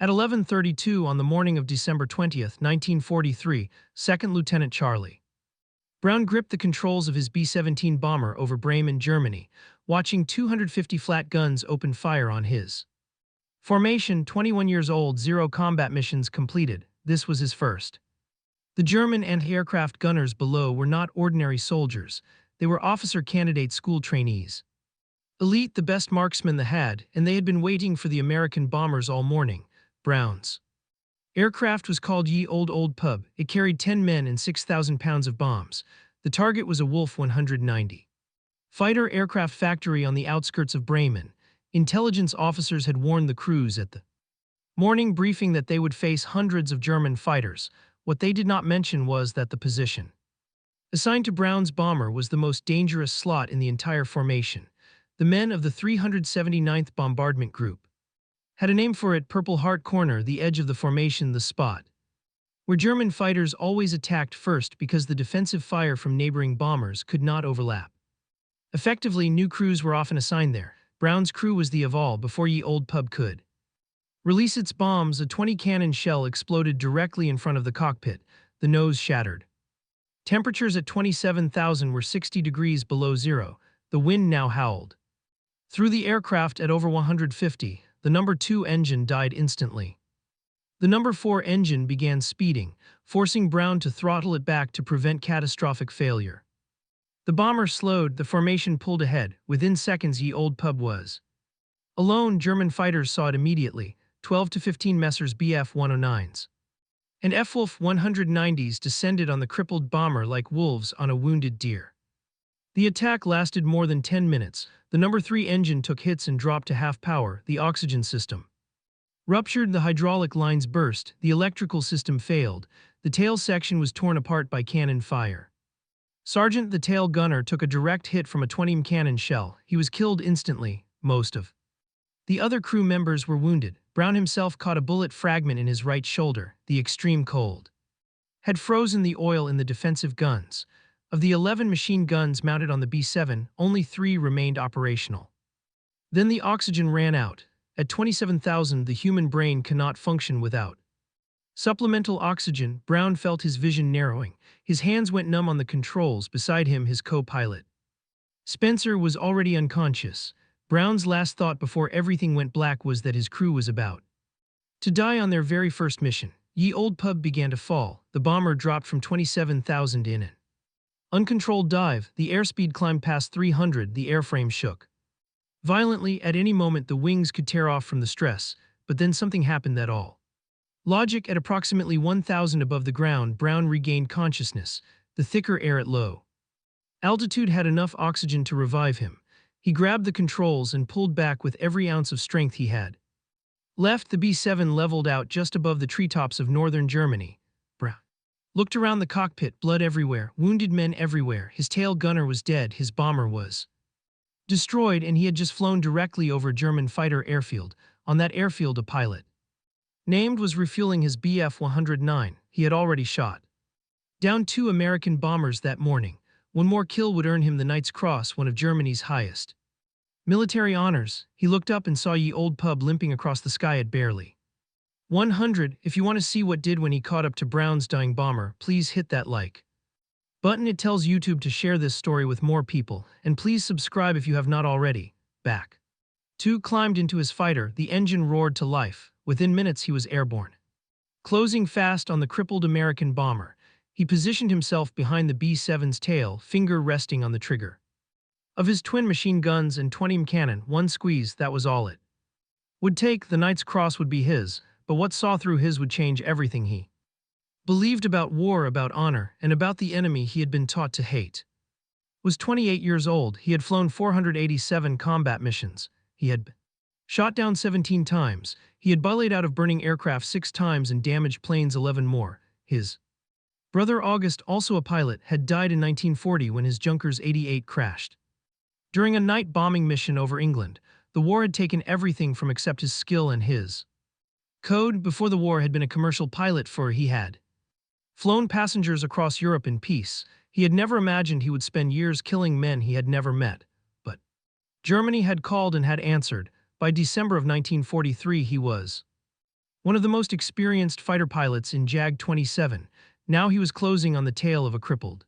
At 11:32 on the morning of December 20th, 1943, Second Lieutenant Charlie Brown gripped the controls of his B-17 bomber over Bremen, Germany, watching 250 flat guns open fire on his formation. 21 years old, 0 combat missions completed. This was his first. The German anti-aircraft gunners below were not ordinary soldiers. They were officer candidate school trainees. Elite, the best marksmen they had, and they had been waiting for the American bombers all morning. Brown's aircraft was called Ye Old Pub. It carried 10 men and 6,000 pounds of bombs. The target was a Wolf 190 fighter aircraft factory on the outskirts of Bremen. Intelligence officers had warned the crews at the morning briefing that they would face hundreds of German fighters. What they did not mention was that the position assigned to Brown's bomber was the most dangerous slot in the entire formation. The men of the 379th Bombardment Group had a name for it: Purple Heart Corner, the edge of the formation, the spot where German fighters always attacked first because the defensive fire from neighboring bombers could not overlap. Effectively, new crews were often assigned there. Brown's crew was the Aval before Ye Old Pub could release its bombs. A 20-cannon shell exploded directly in front of the cockpit. The nose shattered. Temperatures at 27,000 were 60 degrees below zero. The wind now howled through the aircraft at over 150. The number 2 engine died instantly. The number 4 engine began speeding, forcing Brown to throttle it back to prevent catastrophic failure. The bomber slowed. The formation pulled ahead. Within seconds, Ye Old Pub was alone. German fighters saw it immediately. 12 to 15 Messers Bf-109s and F-Wolf 190s descended on the crippled bomber like wolves on a wounded deer. The attack lasted more than 10 minutes. The number 3 engine took hits and dropped to half power. The oxygen system ruptured. The hydraulic lines burst. The electrical system failed. The tail section was torn apart by cannon fire. Sergeant, the tail gunner, took a direct hit from a 20mm cannon shell. He was killed instantly. Most of the other crew members were wounded. Brown himself caught a bullet fragment in his right shoulder. The extreme cold had frozen the oil in the defensive guns. Of the 11 machine guns mounted on the B-7, only 3 remained operational. Then the oxygen ran out. At 27,000, the human brain cannot function without supplemental oxygen. Brown felt his vision narrowing. His hands went numb on the controls. Beside him, his co-pilot Spencer was already unconscious. Brown's last thought before everything went black was that his crew was about to die on their very first mission. Ye Old Pub began to fall. The bomber dropped from 27,000 in an uncontrolled dive. The airspeed climbed past 300. The airframe shook violently. At any moment, the wings could tear off from the stress. But then something happened that all logic. At approximately 1,000 above the ground, Brown regained consciousness. The thicker air at low altitude had enough oxygen to revive him. He grabbed the controls and pulled back with every ounce of strength he had left. The B-7 leveled out just above the treetops of northern Germany. Brown looked around the cockpit. Blood everywhere, wounded men everywhere. His tail gunner was dead. His bomber was destroyed, and he had just flown directly over a German fighter airfield. On that airfield, a pilot named was refueling his Bf-109. He had already shot down 2 American bombers that morning. One more kill would earn him the Knight's Cross, one of Germany's highest military honors. He looked up and saw Ye Old Pub limping across the sky at barely 100. If you want to see what did when he caught up to Brown's dying bomber, please hit that like button. It tells YouTube to share this story with more people, and please subscribe if you have not already. Back 2 climbed into his fighter. The engine roared to life. Within minutes, he was airborne, closing fast on the crippled American bomber. He positioned himself behind the B-7's tail, finger resting on the trigger of his twin machine guns and 20mm cannon. One squeeze, that was all it would take. The Knight's Cross would be his, but what saw through his would change everything he believed about war, about honor, and about the enemy he had been taught to hate. Was 28 years old. He had flown 487 combat missions. He had been shot down 17 times. He had bullied out of burning aircraft 6 times and damaged planes 11 more. His brother August, also a pilot, had died in 1940 when his Junkers 88 crashed during a night bombing mission over England. The war had taken everything from except his skill and his code. Before the war had been a commercial pilot, for he had flown passengers across Europe in peace. He had never imagined he would spend years killing men he had never met. But Germany had called and had answered. By December of 1943 he was One of the most experienced fighter pilots in JAG-27, now he was closing on the tail of a crippled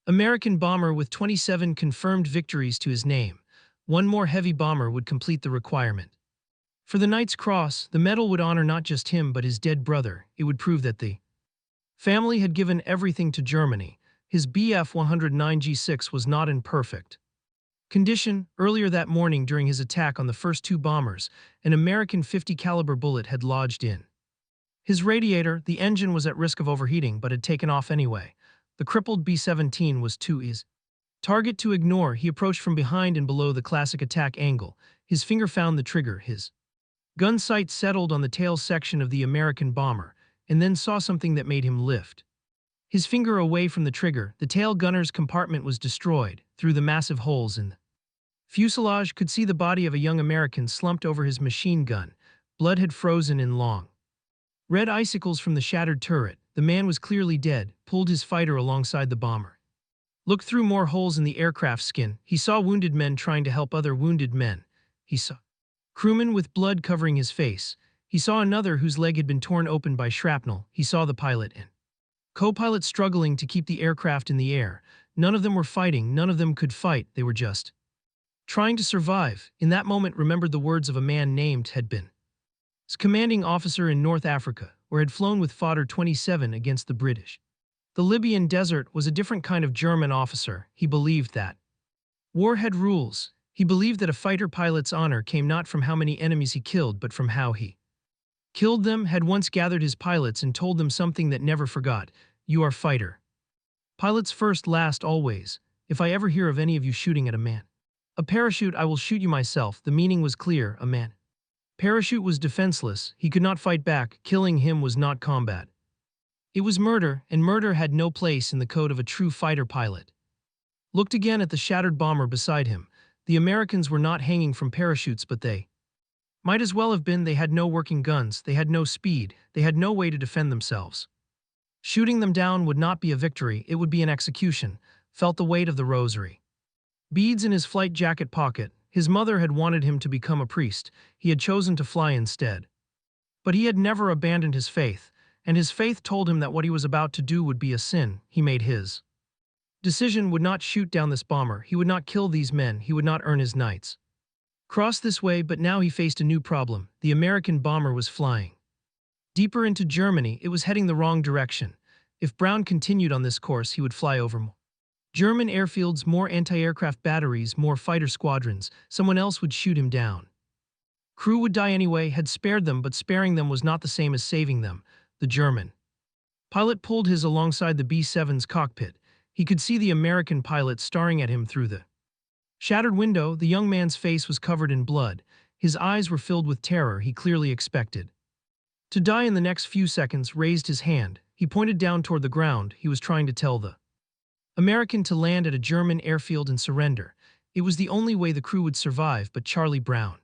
American bomber with 27 confirmed victories to his name. One more heavy bomber would complete the requirement. For the Knight's Cross, the medal would honor not just him but his dead brother. It would prove that the family had given everything to Germany. His Bf-109G6 was not in perfect condition. Earlier that morning during his attack on the first two bombers, an American 50 caliber bullet had lodged in his radiator. The engine was at risk of overheating but had taken off anyway. The crippled B-17 was too easy target to ignore. He approached from behind and below the classic attack angle. His finger found the trigger. His gun sight settled on the tail section of the American bomber, and then saw something that made him lift his finger away from the trigger. The tail gunner's compartment was destroyed. Through the massive holes in the fuselage, could see the body of a young American slumped over his machine gun. Blood had frozen in long red icicles from the shattered turret. The man was clearly dead. Pulled his fighter alongside the bomber. Looked through more holes in the aircraft's skin. He saw wounded men trying to help other wounded men. He saw crewman with blood covering his face. He saw another whose leg had been torn open by shrapnel. He saw the pilot and co-pilot struggling to keep the aircraft in the air. None of them were fighting. None of them could fight. They were just trying to survive. In that moment, remembered the words of a man named had been his commanding officer in North Africa, where had flown with Fodder 27 against the British. The Libyan desert was a different kind of German officer. He believed that war had rules. He believed that a fighter pilot's honor came not from how many enemies he killed, but from how he killed them. Had once gathered his pilots and told them something that never forgot. You are fighter pilots first, last, always. If I ever hear of any of you shooting at a man a parachute, I will shoot you myself. The meaning was clear. A man parachute was defenseless. He could not fight back. Killing him was not combat. It was murder, and murder had no place in the code of a true fighter pilot. Looked again at the shattered bomber beside him. The Americans were not hanging from parachutes, but they might as well have been. They had no working guns. They had no speed. They had no way to defend themselves. Shooting them down would not be a victory. It would be an execution. Felt the weight of the rosary beads in his flight jacket pocket. His mother had wanted him to become a priest. He had chosen to fly instead. But he had never abandoned his faith, and his faith told him that what he was about to do would be a sin. He made his decision, would not shoot down this bomber. He would not kill these men. He would not earn his Knight's Cross this way. But now he faced a new problem. The American bomber was flying deeper into Germany. It was heading the wrong direction. If Brown continued on this course, he would fly over more German airfields, more anti-aircraft batteries, more fighter squadrons. Someone else would shoot him down. Crew would die anyway. Had spared them, but sparing them was not the same as saving them. The German pilot pulled his alongside the B-7's cockpit. He could see the American pilot staring at him through the shattered window. The young man's face was covered in blood. His eyes were filled with terror. He clearly expected to die in the next few seconds. Raised his hand. He pointed down toward the ground. He was trying to tell the American to land at a German airfield and surrender. It was the only way the crew would survive. But Charlie Brown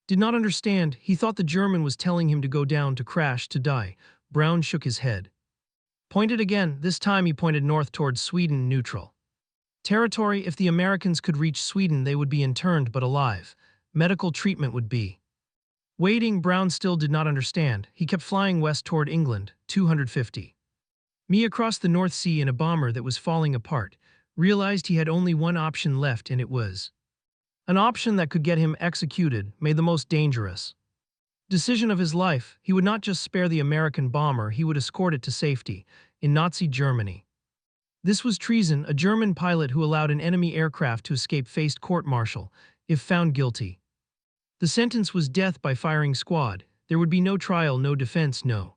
did not understand. He thought the German was telling him to go down, to crash, to die. Brown shook his head. Pointed again. This time he pointed north towards Sweden, neutral territory. If the Americans could reach Sweden, they would be interned but alive. Medical treatment would be waiting. Brown still did not understand. He kept flying west toward England, 250 mi across the North Sea in a bomber that was falling apart. Realized he had only one option left, and it was an option that could get him executed. Made the most dangerous decision of his life. He would not just spare the American bomber, he would escort it to safety in Nazi Germany. This was treason. A German pilot who allowed an enemy aircraft to escape faced court-martial if found guilty. The sentence was death by firing squad. There would be no trial, no defense, no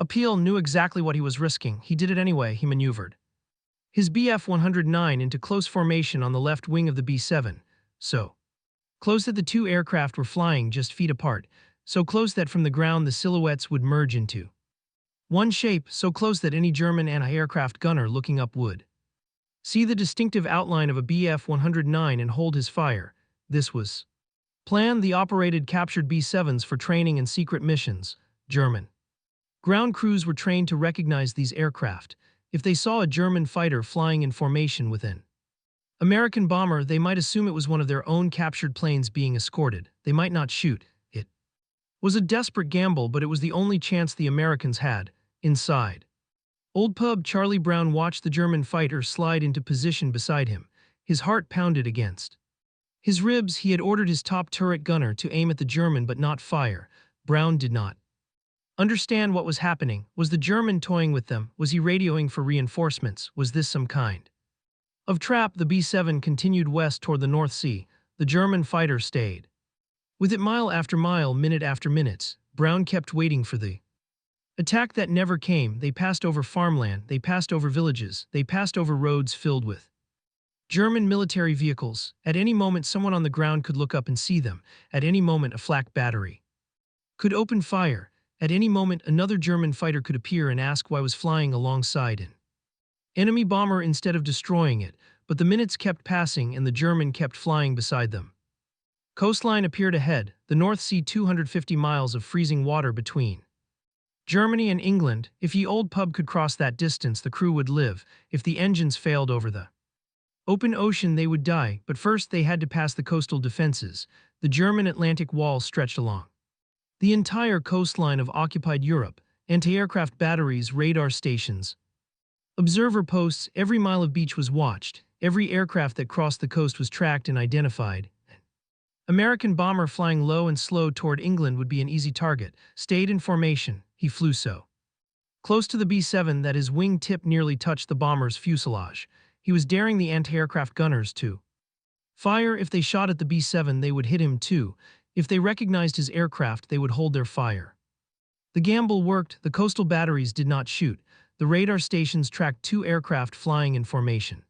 appeal. Knew exactly what he was risking. He did it anyway. He maneuvered his Bf-109 into close formation on the left wing of the B-7, so close that the two aircraft were flying just feet apart, so close that from the ground the silhouettes would merge into one shape, so close that any German anti-aircraft gunner looking up would see the distinctive outline of a Bf-109 and hold his fire. This was planned. The operated captured B-7s for training and secret missions. German ground crews were trained to recognize these aircraft. If they saw a German fighter flying in formation with an American bomber, they might assume it was one of their own captured planes being escorted. They might not shoot. It Was a desperate gamble, but it was the only chance the Americans had. Inside, Old Pub Charlie Brown watched the German fighter slide into position beside him. His heart pounded against his ribs. He had ordered his top turret gunner to aim at the German but not fire. Brown did not understand what was happening. Was the German toying with them? Was he radioing for reinforcements? Was this some kind of trap? The B-7 continued west toward the North Sea. The German fighter stayed with it mile after mile, minute after minute. Brown kept waiting for the attack that never came. They passed over farmland, they passed over villages, they passed over roads filled with German military vehicles. At any moment someone on the ground could look up and see them. At any moment a flak battery could open fire. At any moment another German fighter could appear and ask why was flying alongside an enemy bomber instead of destroying it. But the minutes kept passing and the German kept flying beside them. Coastline appeared ahead, the North Sea, 250 miles of freezing water between Germany and England. If ye Old Pub could cross that distance, the crew would live. If the engines failed over the open ocean, they would die. But first they had to pass the coastal defenses. The German Atlantic Wall stretched along the entire coastline of occupied Europe. Anti-aircraft batteries, radar stations, observer posts. Every mile of beach was watched. Every aircraft that crossed the coast was tracked and identified. American bomber flying low and slow toward England would be an easy target. Stayed in formation. He flew so close to the B-7 that his wing tip nearly touched the bomber's fuselage. He was daring the anti-aircraft gunners to fire. If they shot at the B-7, they would hit him too. If they recognized his aircraft, they would hold their fire. The gamble worked. The coastal batteries did not shoot. The radar stations tracked two aircraft flying in formation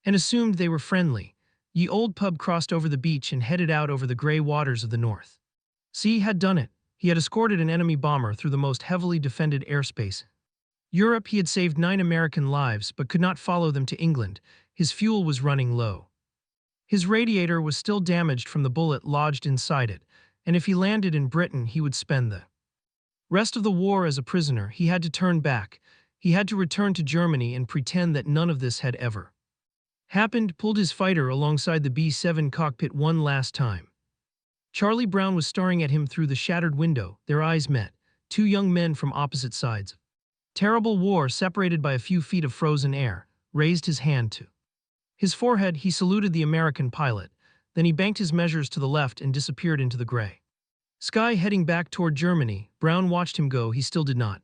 and assumed they were friendly. Ye Old Pub crossed over the beach and headed out over the gray waters of the North Sea. Had done it. He had escorted an enemy bomber through the most heavily defended airspace. Europe. He had saved 9 American lives but could not follow them to England. His fuel was running low. His radiator was still damaged from the bullet lodged inside it, and if he landed in Britain, he would spend the rest of the war as a prisoner. He had to turn back. He had to return to Germany and pretend that none of this had ever happened. Pulled his fighter alongside the B-7 cockpit one last time. Charlie Brown was staring at him through the shattered window. Their eyes met. 2 young men from opposite sides. Terrible war, separated by a few feet of frozen air. Raised his hand to his forehead. He saluted the American pilot. Then he banked his measures to the left and disappeared into the gray sky, heading back toward Germany. Brown watched him go. He still did not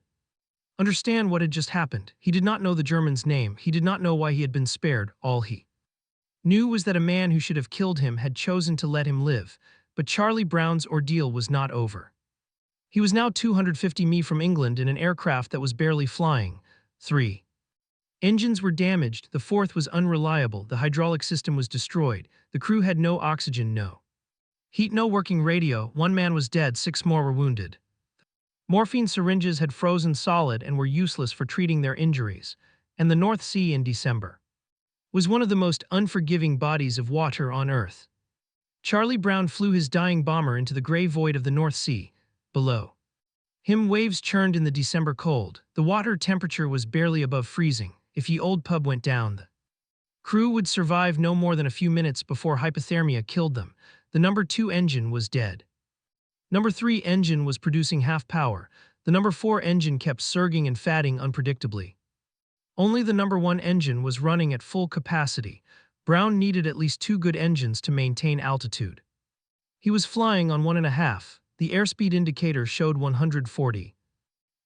understand what had just happened. He did not know the German's name. He did not know why he had been spared. All he knew was that a man who should have killed him had chosen to let him live. But Charlie Brown's ordeal was not over. He was now 250 mi from England in an aircraft that was barely flying. 3 engines were damaged. The 4th was unreliable. The hydraulic system was destroyed. The crew had no oxygen, no heat, no working radio. 1 man was dead. 6 more were wounded. Morphine syringes had frozen solid and were useless for treating their injuries. And the North Sea in December was one of the most unforgiving bodies of water on Earth. Charlie Brown flew his dying bomber into the gray void of the North Sea. Below him, waves churned in the December cold. The water temperature was barely above freezing. If Ye Old Pub went down, the crew would survive no more than a few minutes before hypothermia killed them. The number 2 engine was dead. Number 3 engine was producing half power. The number 4 engine kept surging and fatting unpredictably. Only the number 1 engine was running at full capacity. Brown needed at least 2 good engines to maintain altitude. He was flying on 1.5. The airspeed indicator showed 140.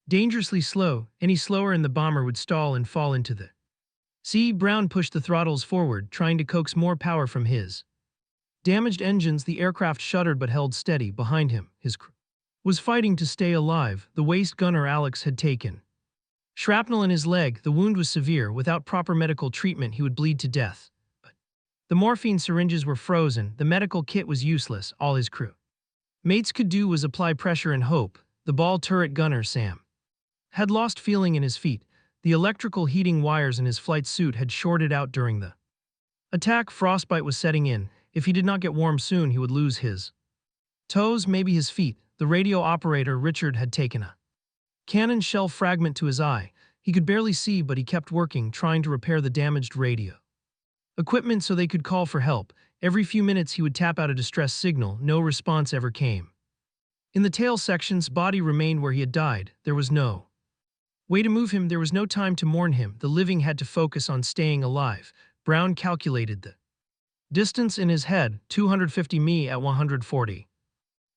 Dangerously slow. Any slower and the bomber would stall and fall into the sea. Brown pushed the throttles forward, trying to coax more power from his damaged engines. The aircraft shuddered but held steady. Behind him, his crew was fighting to stay alive. The waist gunner Alex had taken shrapnel in his leg. The wound was severe. Without proper medical treatment, he would bleed to death. But the morphine syringes were frozen. The medical kit was useless. All his crew mates could do was apply pressure and hope. The ball turret gunner, Sam, had lost feeling in his feet. The electrical heating wires in his flight suit had shorted out during the attack. Frostbite was setting in. If he did not get warm soon, he would lose his toes, maybe his feet. The radio operator, Richard, had taken a cannon shell fragment to his eye. He could barely see, but he kept working, trying to repair the damaged radio equipment so they could call for help. Every few minutes he would tap out a distress signal. No response ever came. In the tail section's body remained where he had died. There was no way to move him, there was no time to mourn him. The living had to focus on staying alive. Brown calculated the distance in his head, 250 mi at 140.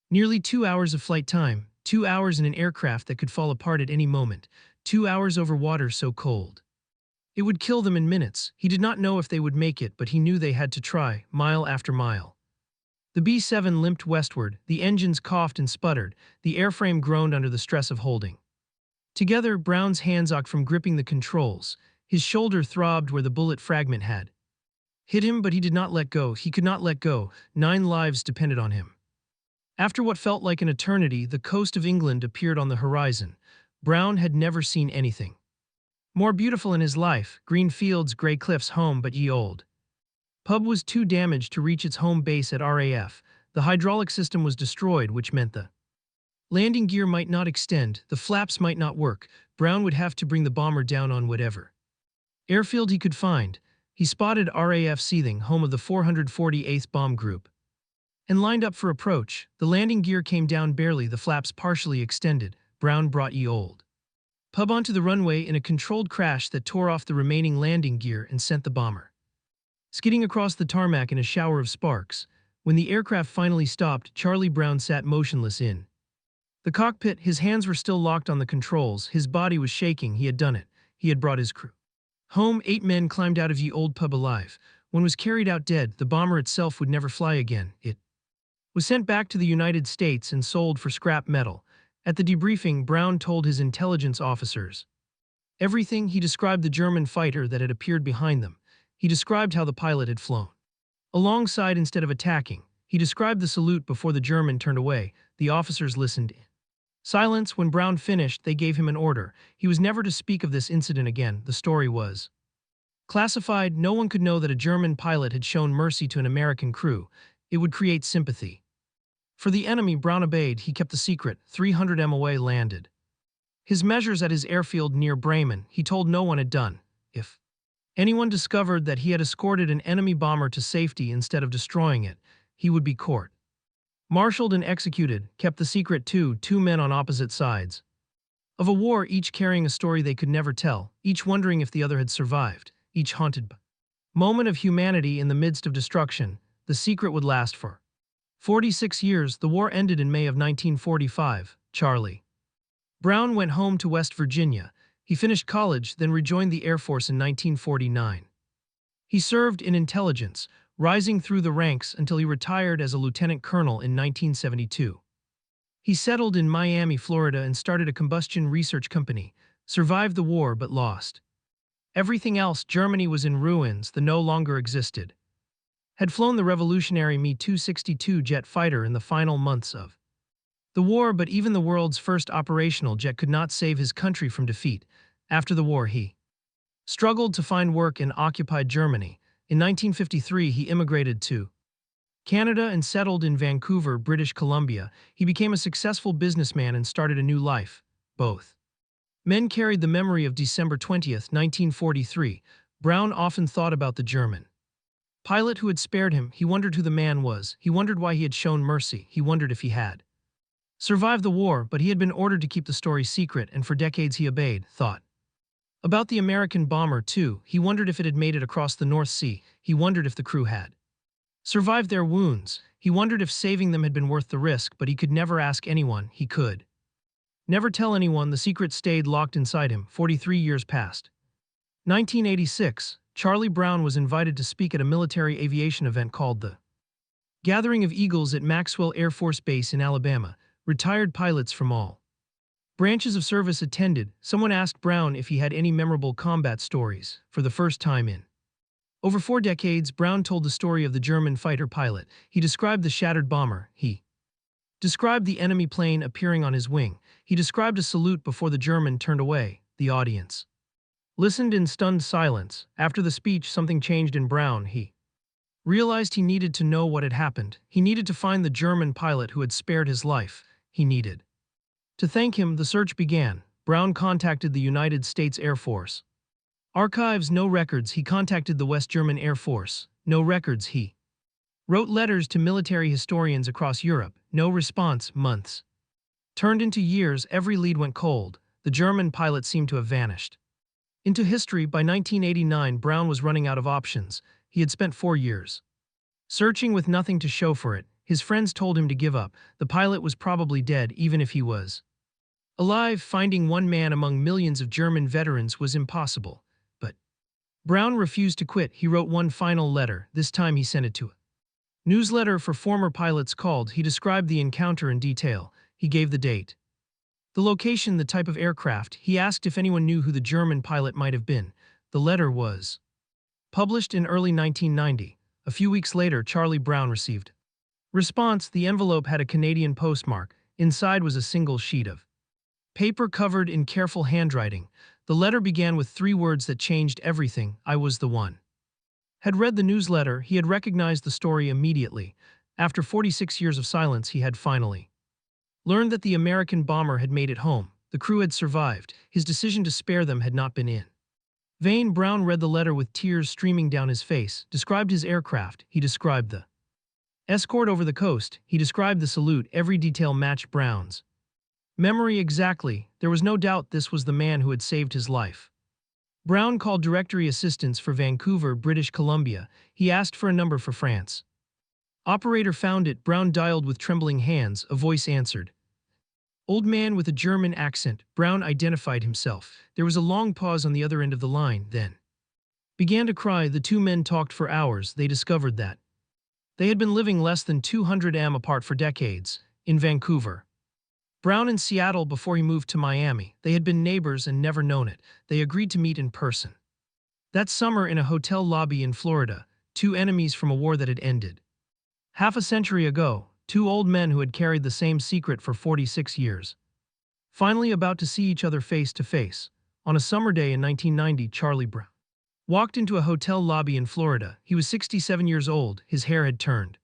Nearly 2 hours of flight time, 2 hours in an aircraft that could fall apart at any moment, 2 hours over water so cold. It would kill them in minutes. He did not know if they would make it, but he knew they had to try, mile after mile. The B-7 limped westward, the engines coughed and sputtered, the airframe groaned under the stress of holding together. Brown's hands ached from gripping the controls. His shoulder throbbed where the bullet fragment had hit him, but he did not let go. He could not let go. 9 lives depended on him. After what felt like an eternity, the coast of England appeared on the horizon. Brown had never seen anything more beautiful in his life. Green fields, gray cliffs, home, but ye old pub was too damaged to reach its home base at RAF. The hydraulic system was destroyed, which meant the landing gear might not extend, the flaps might not work. Brown would have to bring the bomber down on whatever airfield he could find. He spotted RAF Seething, home of the 448th Bomb Group, and lined up for approach. The landing gear came down barely, the flaps partially extended. Brown brought ye old pub onto the runway in a controlled crash that tore off the remaining landing gear and sent the bomber skidding across the tarmac in a shower of sparks. When the aircraft finally stopped, Charlie Brown sat motionless in the cockpit. His hands were still locked on the controls. His body was shaking. He had done it. He had brought his crew home. 8 men climbed out of ye old pub alive. One was carried out dead. The bomber itself would never fly again. It was sent back to the United States and sold for scrap metal. At the debriefing, Brown told his intelligence officers everything. He described the German fighter that had appeared behind them. He described how the pilot had flown alongside instead of attacking. He described the salute before the German turned away. The officers listened in silence. When Brown finished, they gave him an order. He was never to speak of this incident again. The story was classified. No one could know that a German pilot had shown mercy to an American crew. It would create sympathy for the enemy. Brown obeyed. He kept the secret. 300 MOA landed his measures at his airfield near Bremen. He told no one had done. If anyone discovered that he had escorted an enemy bomber to safety instead of destroying it, he would be court-martialed and executed. Kept the secret too. 2 men on opposite sides of a war, each carrying a story they could never tell, each wondering if the other had survived, each haunted by moment of humanity in the midst of destruction. The secret would last for 46 years. The war ended in May of 1945. Charlie Brown went home to West Virginia. He finished college, then rejoined the Air Force in 1949. He served in intelligence, rising through the ranks until he retired as a lieutenant colonel in 1972. He settled in Miami, Florida, and started a combustion research company. Survived the war but lost everything else. Germany was in ruins. The no longer existed. Had flown the revolutionary Me-262 jet fighter in the final months of the war, but even the world's first operational jet could not save his country from defeat. After the war, he struggled to find work in occupied Germany. In 1953, he immigrated to Canada and settled in Vancouver, British Columbia. He became a successful businessman and started a new life. Both men carried the memory of December 20th, 1943. Brown often thought about the German pilot who had spared him. He wondered who the man was. He wondered why he had shown mercy. He wondered if he had survived the war, but he had been ordered to keep the story secret, and for decades he obeyed. Thought about the American bomber, too. He wondered if it had made it across the North Sea. He wondered if the crew had survived their wounds. He wondered if saving them had been worth the risk, but he could never ask anyone. He could never tell anyone. The secret stayed locked inside him. 43 years passed. 1986, Charlie Brown was invited to speak at a military aviation event called the Gathering of Eagles at Maxwell Air Force Base in Alabama. Retired pilots from all branches of service attended. Someone asked Brown if he had any memorable combat stories. For the first time in over 4 decades, Brown told the story of the German fighter pilot. He described the shattered bomber. He described the enemy plane appearing on his wing. He described a salute before the German turned away. The audience listened in stunned silence. After the speech, something changed in Brown. He realized he needed to know what had happened. He needed to find the German pilot who had spared his life. He needed to thank him. The search began. Brown contacted the United States Air Force archives. No records. He contacted the West German Air Force. No records. He wrote letters to military historians across Europe. No response. Months Turned into years, every lead went cold. The German pilot seemed to have vanished. Into history, by 1989, Brown was running out of options. He had spent 4 years searching with nothing to show for it. His friends told him to give up. The pilot was probably dead, even if he was alive. Finding one man among millions of German veterans was impossible. But Brown refused to quit. He wrote one final letter. This time he sent it to a newsletter for former pilots called. He described the encounter in detail. He gave the date, the location, the type of aircraft. He asked if anyone knew who the German pilot might have been. The letter was published in early 1990. A few weeks later, Charlie Brown received response. The envelope had a Canadian postmark. Inside was a single sheet of paper covered in careful handwriting. The letter began with 3 words that changed everything. I was the one. Had read the newsletter, he had recognized the story immediately. After 46 years of silence, he had finally learned that the American bomber had made it home. The crew had survived. His decision to spare them had not been in vain. Brown read the letter with tears streaming down his face, described his aircraft. He described the escort over the coast. He described the salute. Every detail matched Brown's memory exactly. There was no doubt this was the man who had saved his life. Brown called directory assistance for Vancouver, British Columbia. He asked for a number for France. Operator found it. Brown dialed with trembling hands. A voice answered. Old man with a German accent. Brown identified himself. There was a long pause on the other end of the line, then began to cry. The 2 men talked for hours. They discovered that they had been living less than 200 m apart for decades. In Vancouver, Brown in Seattle before he moved to Miami. They had been neighbors and never known it. They agreed to meet in person that summer in a hotel lobby in Florida. 2 enemies from a war that had ended half a century ago. 2 old men who had carried the same secret for 46 years. Finally about to see each other face to face. On a summer day in 1990, Charlie Brown walked into a hotel lobby in Florida. He was 67 years old. His hair had turned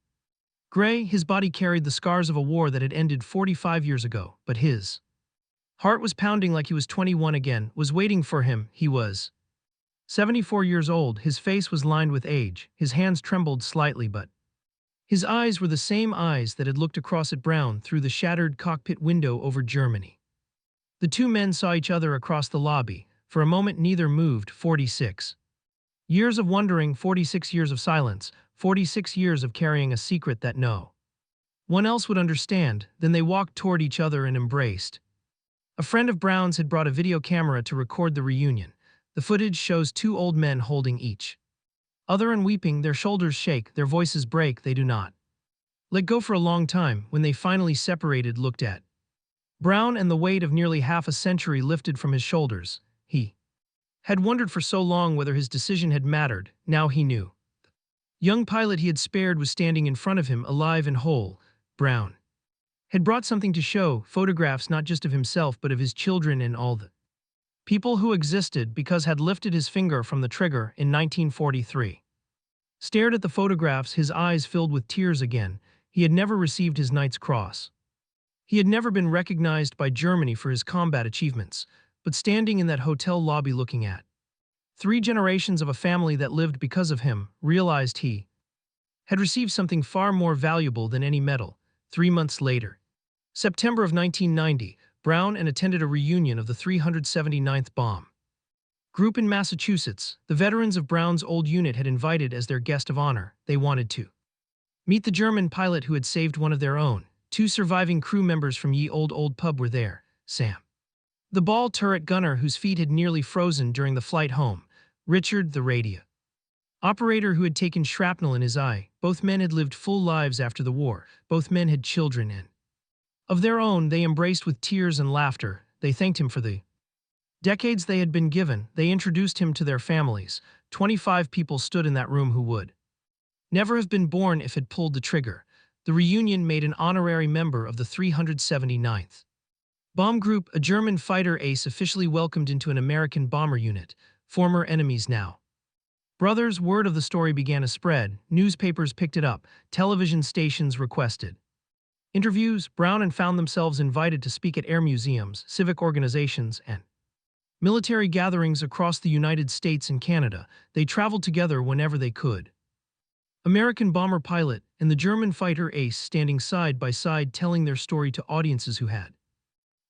gray. His body carried the scars of a war that had ended 45 years ago. But his heart was pounding like he was 21 again, was waiting for him. He was 74 years old. His face was lined with age. His hands trembled slightly, but his eyes were the same eyes that had looked across at Brown through the shattered cockpit window over Germany. The 2 men saw each other across the lobby. For a moment neither moved. 46 years of wondering, 46 years of silence, 46 years of carrying a secret that no one else would understand. Then they walked toward each other and embraced. A friend of Brown's had brought a video camera to record the reunion. The footage shows 2 old men holding each other and weeping. Their shoulders shake, their voices break. They do not let go for a long time. When they finally separated, looked at Brown, and the weight of nearly half a century lifted from his shoulders. He had wondered for so long whether his decision had mattered. Now he knew. The young pilot he had spared was standing in front of him, alive and whole. Brown had brought something to show, photographs not just of himself but of his children and all the people who existed, because had lifted his finger from the trigger in 1943. Stared at the photographs, his eyes filled with tears again. He had never received his Knight's Cross. He had never been recognized by Germany for his combat achievements, but standing in that hotel lobby looking at 3 generations of a family that lived because of him, realized he had received something far more valuable than any medal. 3 months later, September of 1990, Brown attended a reunion of the 379th Bomb Group in Massachusetts. The veterans of Brown's old unit had invited as their guest of honor. They wanted to meet the German pilot who had saved one of their own. 2 surviving crew members from Ye Old Pub were there. Sam, the ball turret gunner whose feet had nearly frozen during the flight home. Richard, the radio operator who had taken shrapnel in his eye. Both men had lived full lives after the war. Both men had children of their own. They embraced with tears and laughter. They thanked him for the decades they had been given. They introduced him to their families. 25 people stood in that room who would never have been born if had pulled the trigger. The reunion made an honorary member of the 379th Bomb Group. A German fighter ace officially welcomed into an American bomber unit. Former enemies now brothers. Word of the story began to spread. Newspapers picked it up. Television stations requested interviews. Brown found themselves invited to speak at air museums, civic organizations, and military gatherings across the United States and Canada. They traveled together whenever they could. American bomber pilot and the German fighter ace standing side by side, telling their story to audiences who had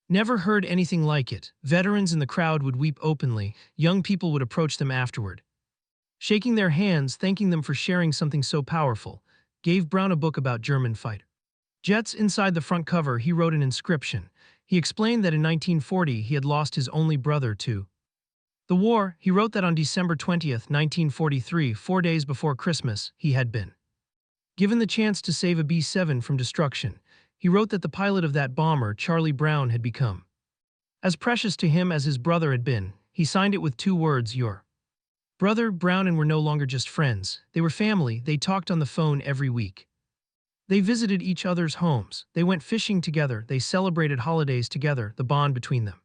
Never heard anything like it. Veterans in the crowd would weep openly. Young people would approach them afterward, shaking their hands, thanking them for sharing something so powerful. Gave Brown a book about German fighter jets. Inside the front cover, he wrote an inscription. He explained that in 1940 he had lost his only brother to the war. He wrote that on December 20th, 1943, 4 days before Christmas, he had been given the chance to save a B-7 from destruction. He wrote that the pilot of that bomber, Charlie Brown, had become as precious to him as his brother had been. He signed it with 2 words, your brother. Brown and were no longer just friends. They were family. They talked on the phone every week. They visited each other's homes. They went fishing together. They celebrated holidays together. The bond between them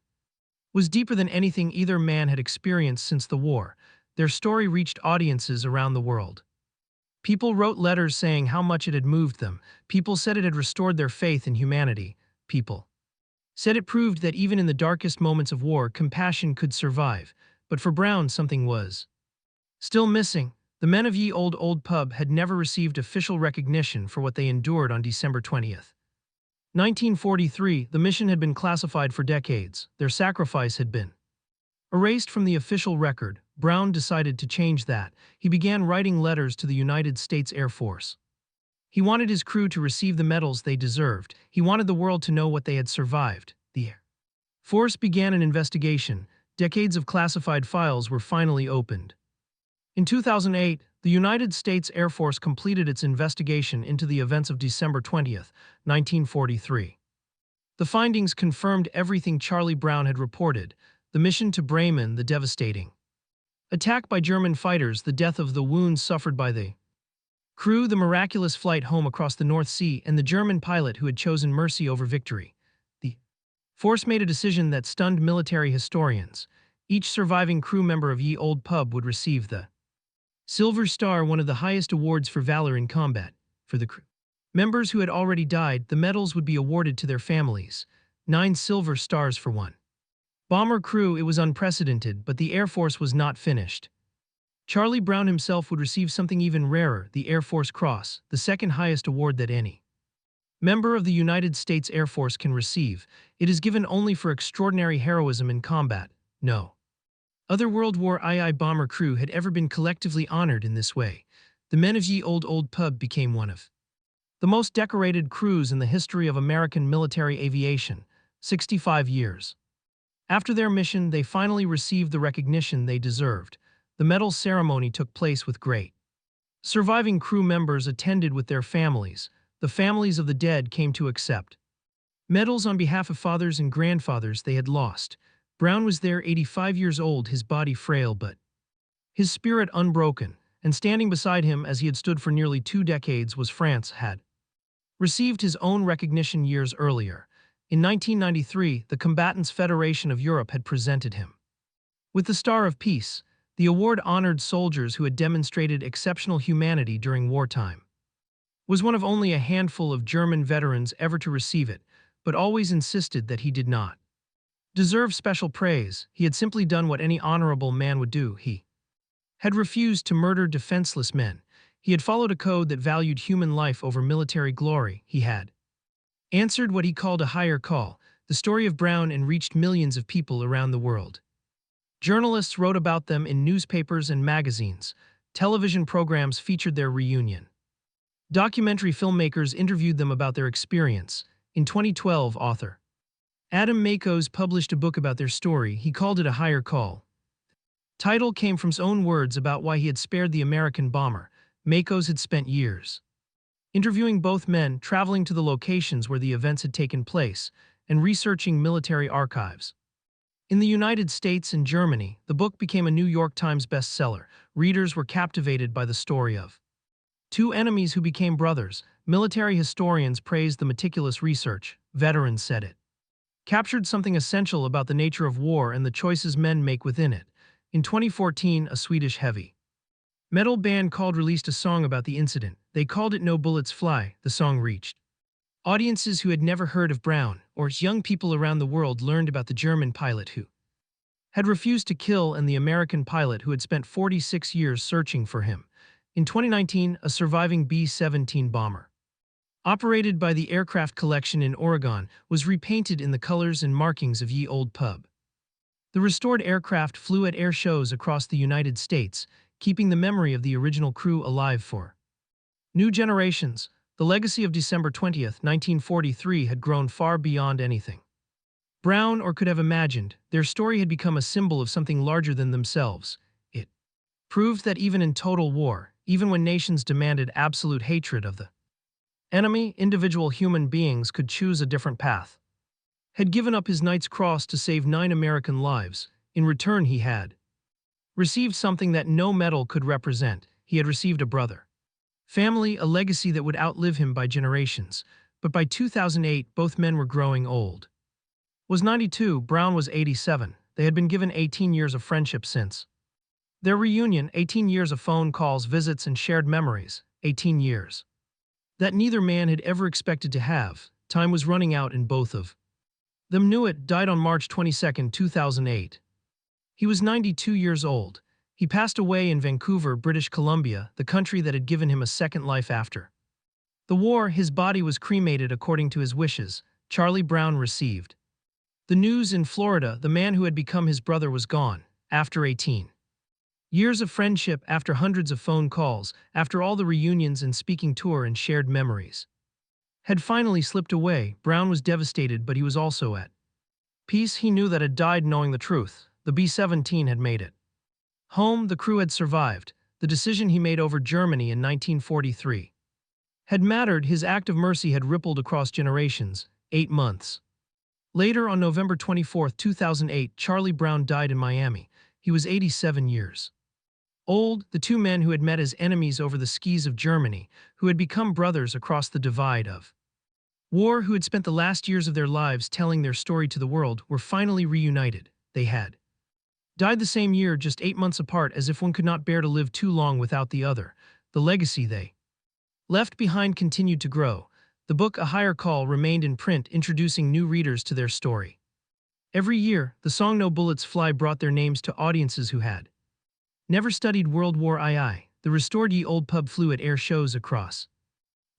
was deeper than anything either man had experienced since the war. Their story reached audiences around the world. People wrote letters saying how much it had moved them. People said it had restored their faith in humanity. People said it proved that even in the darkest moments of war, compassion could survive. But for Brown, something was still missing. The men of Ye Old Pub had never received official recognition for what they endured on December 20th. 1943, the mission had been classified for decades. Their sacrifice had been erased from the official record. Brown decided to change that. He began writing letters to the United States Air Force. He wanted his crew to receive the medals they deserved. He wanted the world to know what they had survived. The Air Force began an investigation. Decades of classified files were finally opened. In 2008, the United States Air Force completed its investigation into the events of December 20th, 1943. The findings confirmed everything Charlie Brown had reported: the mission to Bremen, the devastating attack by German fighters, the death of the wounds suffered by the crew, the miraculous flight home across the North Sea, and the German pilot who had chosen mercy over victory. The force made a decision that stunned military historians. Each surviving crew member of Ye Old Pub would receive the Silver Star, one of the highest awards for valor in combat. For the crew members who had already died, the medals would be awarded to their families. 9 silver stars for one bomber crew. It was unprecedented, but the Air Force was not finished. Charlie Brown himself would receive something even rarer: the Air Force Cross, the second highest award that any member of the United States Air Force can receive. It is given only for extraordinary heroism in combat. No other World War II bomber crew had ever been collectively honored in this way. The men of Ye Old Pub became one of the most decorated crews in the history of American military aviation. 65 years after their mission, they finally received the recognition they deserved. The medal ceremony took place with great surviving crew members attended with their families. The families of the dead came to accept medals on behalf of fathers and grandfathers they had lost. Brown was there, 85 years old, his body frail but his spirit unbroken, and standing beside him as he had stood for nearly 2 decades was Franz, had received his own recognition years earlier. In 1993, the Combatants Federation of Europe had presented him with the Star of Peace. The award honored soldiers who had demonstrated exceptional humanity during wartime. Was one of only a handful of German veterans ever to receive it, but always insisted that he did not deserve special praise. He had simply done what any honorable man would do. He had refused to murder defenseless men. He had followed a code that valued human life over military glory. He had answered what he called a higher call. The story of Brown reached millions of people around the world. Journalists wrote about them in newspapers and magazines. Television programs featured their reunion. Documentary filmmakers interviewed them about their experience. In 2012, author Adam Makos published a book about their story. He called it A Higher Call. Title came from his own words about why he had spared the American bomber. Makos had spent years interviewing both men, traveling to the locations where the events had taken place, and researching military archives. In the United States and Germany, the book became a New York Times bestseller. Readers were captivated by the story of 2 enemies who became brothers. Military historians praised the meticulous research. Veterans said it captured something essential about the nature of war and the choices men make within it. In 2014, a Swedish heavy metal band released a song about the incident. They called it No Bullets Fly. The song reached audiences who had never heard of Brown, or young people around the world learned about the German pilot who had refused to kill and the American pilot who had spent 46 years searching for him. In 2019, a surviving B-17 bomber operated by the Aircraft Collection in Oregon, was repainted in the colors and markings of Ye Old Pub. The restored aircraft flew at air shows across the United States, keeping the memory of the original crew alive for new generations. The legacy of December 20th, 1943 had grown far beyond anything Brown or could have imagined. Their story had become a symbol of something larger than themselves. It proved that even in total war, even when nations demanded absolute hatred of the enemy, individual human beings could choose a different path. Had given up his Knight's Cross to save 9 American lives. In return, he had received something that no medal could represent. He had received a brother. Family, a legacy that would outlive him by generations. But by 2008, both men were growing old. Was 92, Brown was 87. They had been given 18 years of friendship since their reunion, 18 years of phone calls, visits, and shared memories. 18 years that neither man had ever expected to have. Time was running out and both of them knew it. Died on March 22, 2008. He was 92 years old. He passed away in Vancouver, British Columbia, the country that had given him a second life after the war. His body was cremated according to his wishes. Charlie Brown received the news in Florida. The man who had become his brother was gone. After 18 years of friendship, after hundreds of phone calls, after all the reunions and speaking tour and shared memories, had finally slipped away. Brown was devastated, but he was also at peace. He knew that had died knowing the truth. The B-17 had made it home. The crew had survived. The decision he made over Germany in 1943 had mattered. His act of mercy had rippled across generations. 8 months later, on November 24, 2008, Charlie Brown died in Miami. He was 87 years old. The two men who had met as enemies over the skis of Germany, who had become brothers across the divide of war, who had spent the last years of their lives telling their story to the world, were finally reunited. They had died the same year, just 8 months apart, as if one could not bear to live too long without the other. The legacy they left behind continued to grow. The book A Higher Call remained in print, introducing new readers to their story. Every year, the song No Bullets Fly brought their names to audiences who had never studied World War II. The restored Ye Old Pub flew at air shows across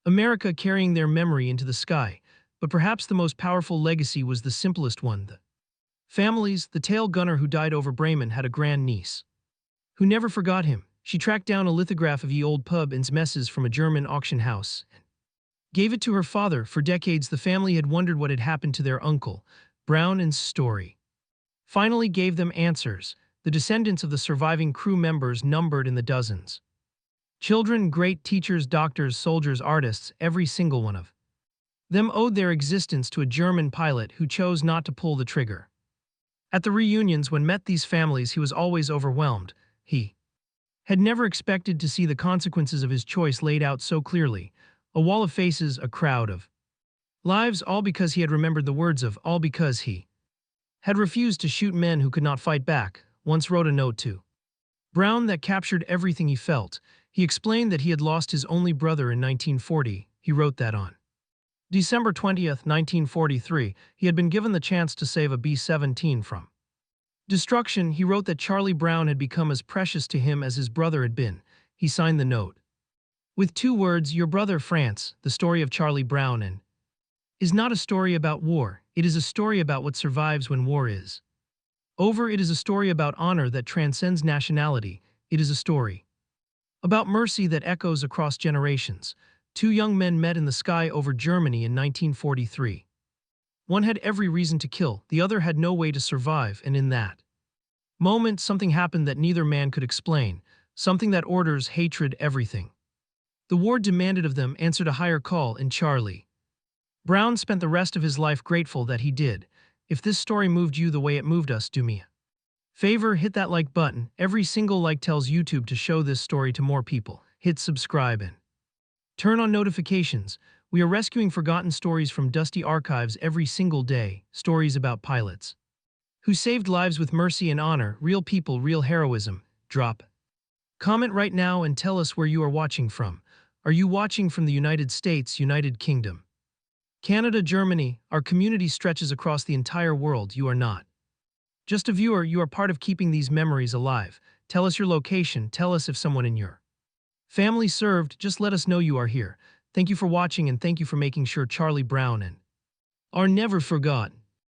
America, carrying their memory into the sky. But perhaps the most powerful legacy was the simplest one. The families. The tail gunner who died over Bremen had a grandniece who never forgot him. She tracked down a lithograph of Ye Old Pub's messes from a German auction house and gave it to her father. For decades, the family had wondered what had happened to their uncle. Brown's story finally gave them answers. The descendants of the surviving crew members numbered in the dozens. Children, great teachers, doctors, soldiers, artists, every single one of them owed their existence to a German pilot who chose not to pull the trigger. At the reunions, when met these families, he was always overwhelmed. He had never expected to see the consequences of his choice laid out so clearly. A wall of faces, a crowd of lives, all because he had remembered the words of all because he had refused to shoot men who could not fight back. Once wrote a note to Brown that captured everything he felt. He explained that he had lost his only brother in 1940. He wrote that on December 20th, 1943, he had been given the chance to save a B-17 from destruction. He wrote that Charlie Brown had become as precious to him as his brother had been. He signed the note with 2 words, your brother France. The story of Charlie Brown is not a story about war. It is a story about what survives when war is over. It is a story about honor that transcends nationality. It is a story about mercy that echoes across generations. 2 young men met in the sky over Germany in 1943. One had every reason to kill, the other had no way to survive, and in that moment something happened that neither man could explain, something that orders hatred everything the war demanded of them, answered a higher call, and Charlie Brown spent the rest of his life grateful that he did. If this story moved you the way it moved us, do me a favor, hit that like button. Every single like tells YouTube to show this story to more people. Hit subscribe and turn on notifications. We are rescuing forgotten stories from dusty archives every single day. Stories about pilots who saved lives with mercy and honor. Real people, real heroism. Drop comment right now and tell us where you are watching from. Are you watching from the United States, United Kingdom, Canada, Germany? Our community stretches across the entire world. You are not just a viewer, you are part of keeping these memories alive. Tell us your location. Tell us if someone in your family served. Just let us know you are here. Thank you for watching and thank you for making sure Charlie Brown and are never forgotten.